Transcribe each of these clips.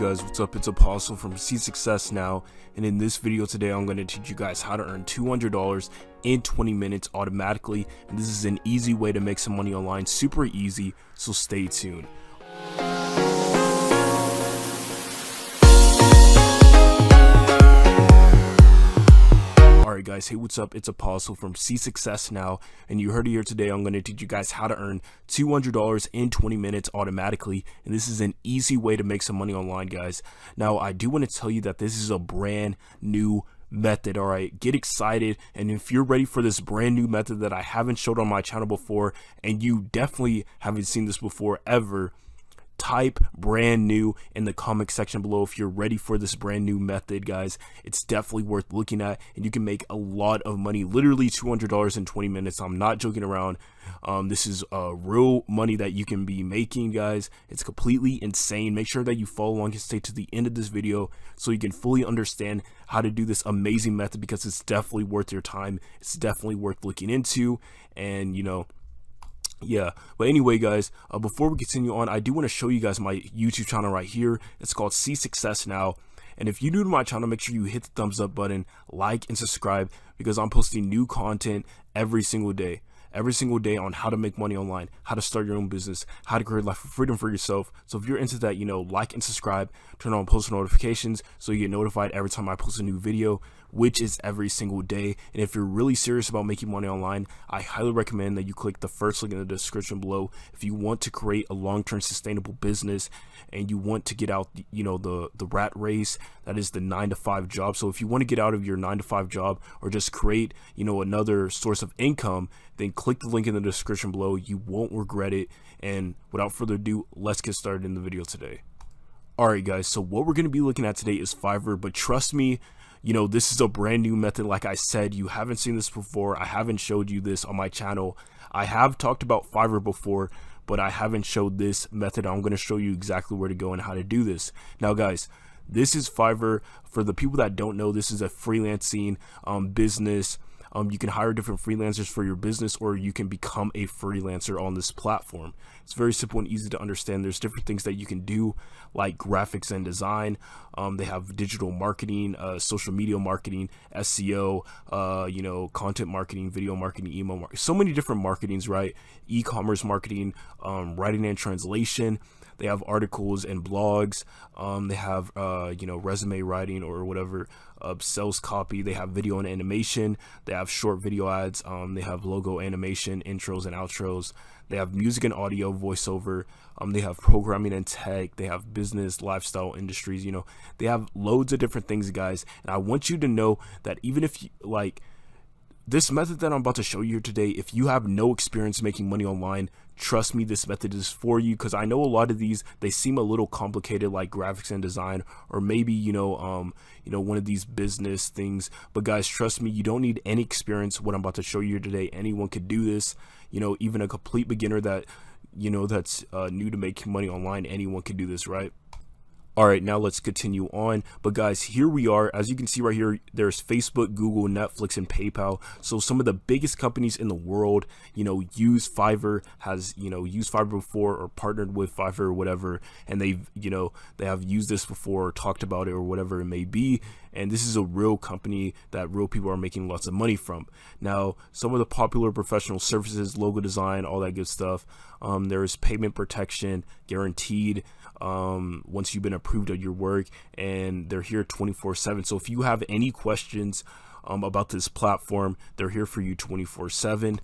guys, what's up? It's Apostle from See Success Now, and in this video today I'm going to teach you guys how to earn $200 in 20 minutes automatically, and this is an easy way to make some money online, super easy, so stay tuned. Alright guys, hey, what's up? It's Apostle from See Success Now, and you heard it here today. I'm going to teach you guys how to earn $200 in 20 minutes automatically, and this is an easy way to make some money online, guys. Now, I do want to tell you that this is a brand new method. All right, get excited, and if you're ready for this brand new method that I haven't showed on my channel before, and you definitely haven't seen this before ever, type brand new in the comment section below if you're ready for this brand new method, guys. It's definitely worth looking at, and you can make a lot of money, literally $200 in 20 minutes. I'm not joking around. This is real money that you can be making, guys. It's completely insane. Make sure that you follow along and stay to the end of this video so you can fully understand how to do this amazing method, because it's definitely worth your time. It's definitely worth looking into, and yeah, but anyway, guys, before we continue on, I do want to show you guys my YouTube channel right here. It's called See Success Now, and if you're new to my channel, make sure you hit the thumbs up button, like, and subscribe, because I'm posting new content every single day on how to make money online, how to start your own business, how to create life of freedom for yourself. So if you're into that, like and subscribe, turn on post notifications so you get notified every time I post a new video, which is every single day. And if you're really serious about making money online, I highly recommend that you click the first link in the description below if you want to create a long-term sustainable business and you want to get out the rat race that is the 9-to-5 job. So if you want to get out of your 9-to-5 job or just create another source of income, then click the link in the description below. You won't regret it. And without further ado, let's get started in the video today. Alright guys, so what we're going to be looking at today is Fiverr, but trust me, this is a brand new method. Like I said, you haven't seen this before. I haven't showed you this on my channel. I have talked about Fiverr before, but I haven't showed this method. I'm going to show you exactly where to go and how to do this. Now guys, this is Fiverr. For the people that don't know, this is a freelancing business. You can hire different freelancers for your business, or you can become a freelancer on this platform. It's very simple and easy to understand. There's different things that you can do, like graphics and design. They have digital marketing, social media marketing, SEO, content marketing, video marketing, email marketing, so many different marketings, right? E-commerce marketing, writing and translation. They have articles and blogs. They have resume writing or whatever, sales copy. They have video and animation. They have short video ads. They have logo animation, intros and outros. They have music and audio, voiceover. They have programming and tech. They have business, lifestyle, industries. They have loads of different things, guys. And I want you to know that even if you this method that I'm about to show you here today, if you have no experience making money online, trust me, this method is for you, because I know a lot of these, they seem a little complicated, like graphics and design, or maybe one of these business things. But guys, trust me, you don't need any experience. What I'm about to show you here today, anyone could do this. Even a complete beginner that that's new to making money online, anyone could do this, right? Alright, now let's continue on. But guys, here we are. As you can see right here, there's Facebook, Google, Netflix, and PayPal. So some of the biggest companies in the world, use Fiverr, has, used Fiverr before, or partnered with Fiverr or whatever. And they've, they have used this before, or talked about it, or whatever it may be. And this is a real company that real people are making lots of money from. Now, some of the popular professional services, logo design, all that good stuff. There's payment protection, guaranteed, once you've been approved of your work, and they're here 24/7. So if you have any questions about this platform, they're here for you 24/7.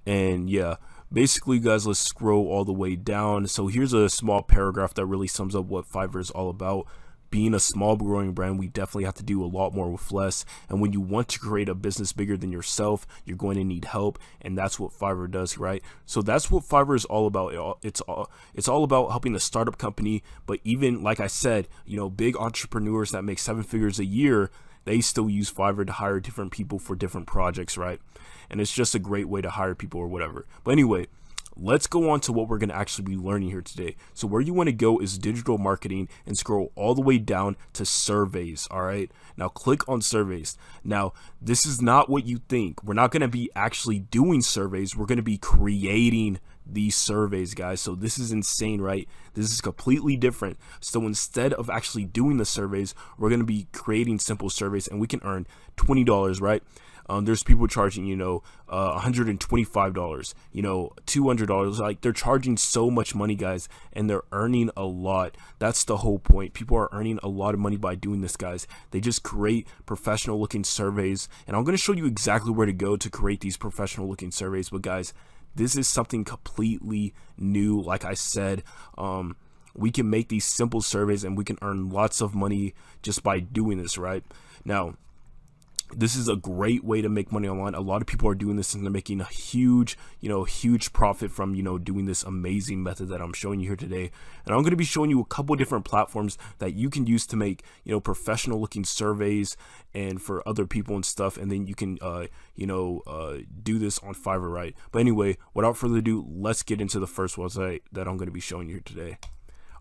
And yeah, basically guys, let's scroll all the way down. So here's a small paragraph that really sums up what Fiverr is all about. Being a small growing brand, we definitely have to do a lot more with less. And when you want to create a business bigger than yourself, you're going to need help, and that's what Fiverr does, right? So that's what Fiverr is all about. It's all about helping the startup company. But even like I said, big entrepreneurs that make 7 figures a year, they still use Fiverr to hire different people for different projects, right? And it's just a great way to hire people or whatever. But anyway, let's go on to what we're going to actually be learning here today. So where you want to go is digital marketing, and scroll all the way down to surveys. All right, now click on surveys. Now, this is not what you think. We're not going to be actually doing surveys. We're going to be creating these surveys, guys. So this is insane, right? This is completely different. So instead of actually doing the surveys, we're going to be creating simple surveys, and we can earn $20, right? There's people charging, $125, $200. Like, they're charging so much money, guys, and they're earning a lot. That's the whole point. People are earning a lot of money by doing this, guys. They just create professional looking surveys, and I'm going to show you exactly where to go to create these professional looking surveys. But guys, this is something completely new. Like I said, we can make these simple surveys and we can earn lots of money just by doing this, right? Now, this is a great way to make money online. A lot of people are doing this and they're making a huge profit from, doing this amazing method that I'm showing you here today. And I'm going to be showing you a couple different platforms that you can use to make, professional looking surveys and for other people and stuff. And then you can, do this on Fiverr, right? But anyway, without further ado, let's get into the first website that I'm going to be showing you here today.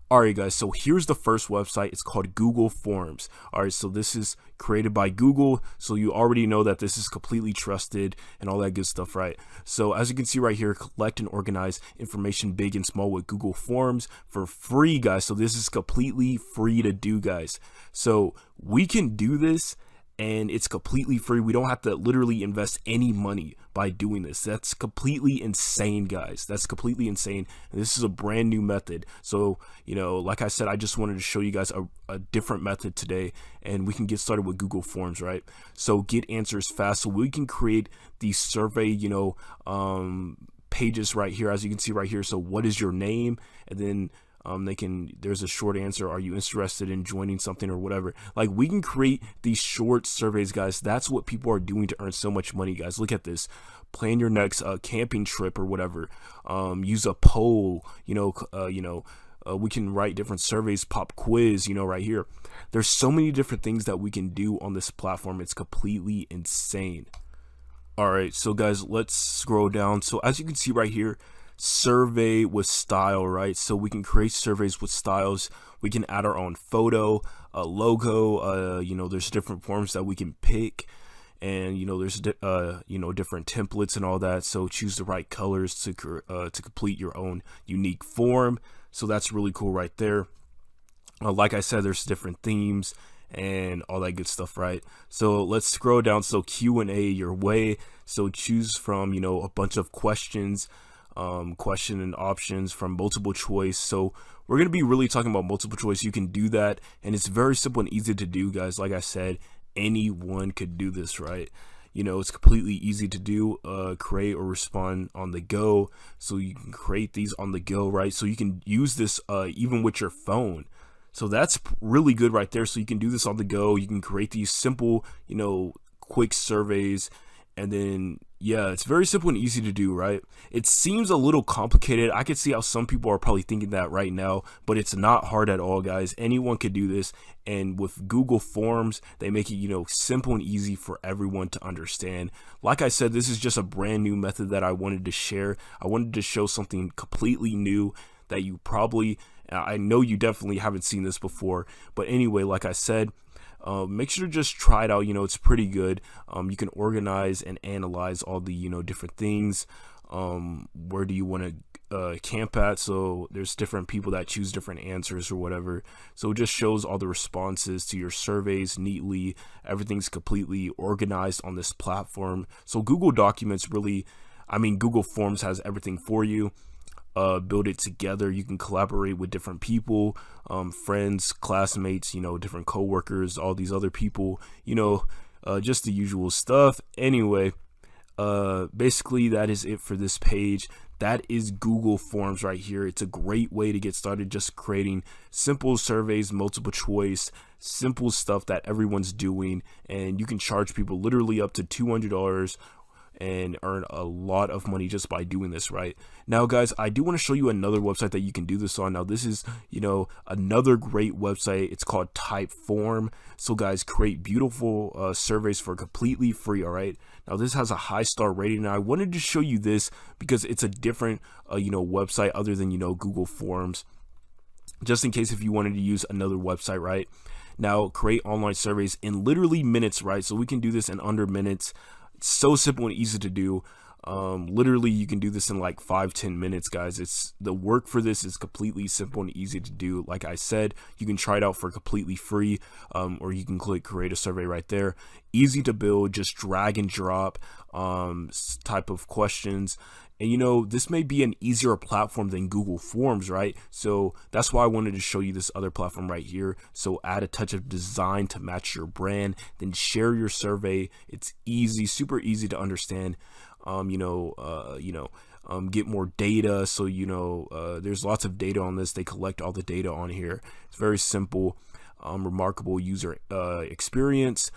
Alright guys, so here's the first website. It's called Google Forms. Alright, so this is created by Google, so you already know that this is completely trusted and all that good stuff, right? So as you can see right here, collect and organize information big and small with Google Forms for free, guys. So this is completely free to do, guys. So we can do this and it's completely free. We don't have to literally invest any money by doing this. That's completely insane, guys. That's completely insane. And this is a brand new method. So, like I said, I just wanted to show you guys a different method today, and we can get started with Google Forms, right? So get answers fast. So we can create these survey, pages right here, as you can see right here. So what is your name? And then there's a short answer. Are you interested in joining something or whatever? Like, we can create these short surveys, guys. That's what people are doing to earn so much money, guys. Look at this. Plan your next camping trip or whatever. Use a poll, we can write different surveys, pop quiz, right here. There's so many different things that we can do on this platform. It's completely insane. All right, so guys, let's scroll down. So as you can see right here, survey with style, right? So we can create surveys with styles. We can add our own photo, a logo, there's different forms that we can pick, and there's different templates and all that. So choose the right colors to complete your own unique form. So that's really cool right there. Like I said, there's different themes and all that good stuff, right? So let's scroll down. So Q&A your way. So choose from a bunch of questions, question and options from multiple choice. So we're going to be really talking about multiple choice. You can do that, and it's very simple and easy to do, guys. Like I said, anyone could do this, right? It's completely easy to do, create or respond on the go. So you can create these on the go, right? So you can use this even with your phone. So that's really good right there. So you can do this on the go. You can create these simple, quick surveys. And then, yeah, it's very simple and easy to do, right? It seems a little complicated. I could see how some people are probably thinking that right now, but it's not hard at all, guys. Anyone could do this. And with Google Forms, they make it, simple and easy for everyone to understand. Like I said, this is just a brand new method that I wanted to share. I wanted to show something completely new that you probably, I know you definitely haven't seen this before. But anyway, like I said, make sure to just try it out. It's pretty good. You can organize and analyze all the different things. Where do you want to camp at? So there's different people that choose different answers or whatever. So it just shows all the responses to your surveys neatly. Everything's completely organized on this platform. So Google Documents really, Google Forms has everything for you. Build it together. You can collaborate with different people, friends, classmates, different coworkers, all these other people, just the usual stuff. Anyway, basically that is it for this page. That is Google Forms right here. It's a great way to get started, just creating simple surveys, multiple choice, simple stuff that everyone's doing, and you can charge people literally up to $200 and earn a lot of money just by doing this, right? Now, guys, I do want to show you another website that you can do this on. Now, this is, another great website. It's called Typeform. So, guys, create beautiful surveys for completely free, all right? Now, this has a high star rating. Now, I wanted to show you this because it's a different, website other than, Google Forms, just in case if you wanted to use another website, right? Now, create online surveys in literally minutes, right? So we can do this in under minutes. It's so simple and easy to do. Literally you can do this in like 5-10 minutes, guys. It's the work for this is completely simple and easy to do. Like I said, you can try it out for completely free, or you can click create a survey right there. Easy to build, just drag and drop type of questions. And you know, this may be an easier platform than Google Forms, right? So that's why I wanted to show you this other platform right here. So add a touch of design to match your brand, then share your survey. It's easy, super easy to understand. Get more data. So there's lots of data on this. They collect all the data on here. It's very simple. Remarkable user experience,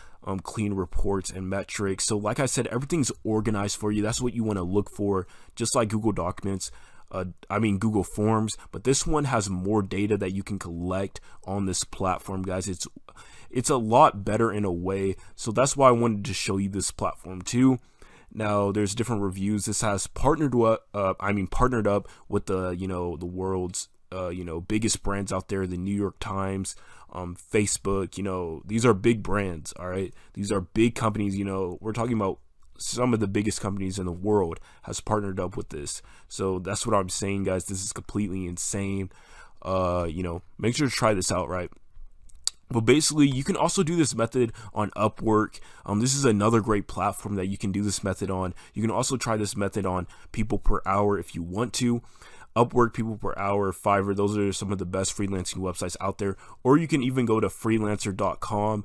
clean reports and metrics. So like I said, everything's organized for you. That's what you want to look for, just like Google Documents. Google Forms, but this one has more data that you can collect on this platform, guys. It's a lot better in a way. So that's why I wanted to show you this platform too. Now there's different reviews. This has partnered up with the world's biggest brands out there, the New York Times, Facebook. These are big brands. All right, these are big companies. We're talking about some of the biggest companies in the world has partnered up with this. So that's what I'm saying, guys. This is completely insane. Make sure to try this out, right? But basically, you can also do this method on Upwork. This is another great platform that you can do this method on. You can also try this method on people per hour if you want to. Upwork, people per hour, Fiverr, those are some of the best freelancing websites out there. Or you can even go to freelancer.com.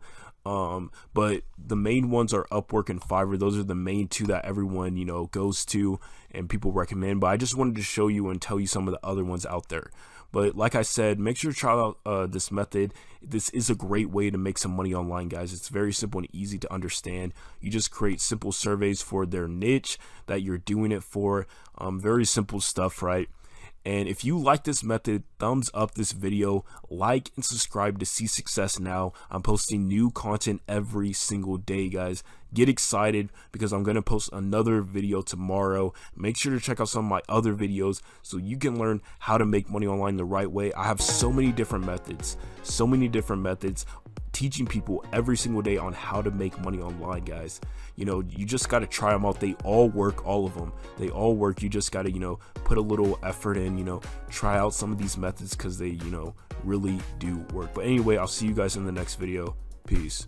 But the main ones are Upwork and Fiverr. Those are the main two that everyone, goes to and people recommend. But I just wanted to show you and tell you some of the other ones out there. But like I said, make sure to try out this method. This is a great way to make some money online, guys. It's very simple and easy to understand. You just create simple surveys for their niche that you're doing it for. Very simple stuff, right? And if you like this method, thumbs up this video, like and subscribe to See Success Now. I'm posting new content every single day, guys. Get excited because I'm going to post another video tomorrow. Make sure to check out some of my other videos so you can learn how to make money online the right way. I have so many different methods, teaching people every single day on how to make money online, guys. You just got to try them out. They all work, all of them. They all work. You just got to, put a little effort in, try out some of these methods because they, really do work. But anyway, I'll see you guys in the next video. Peace.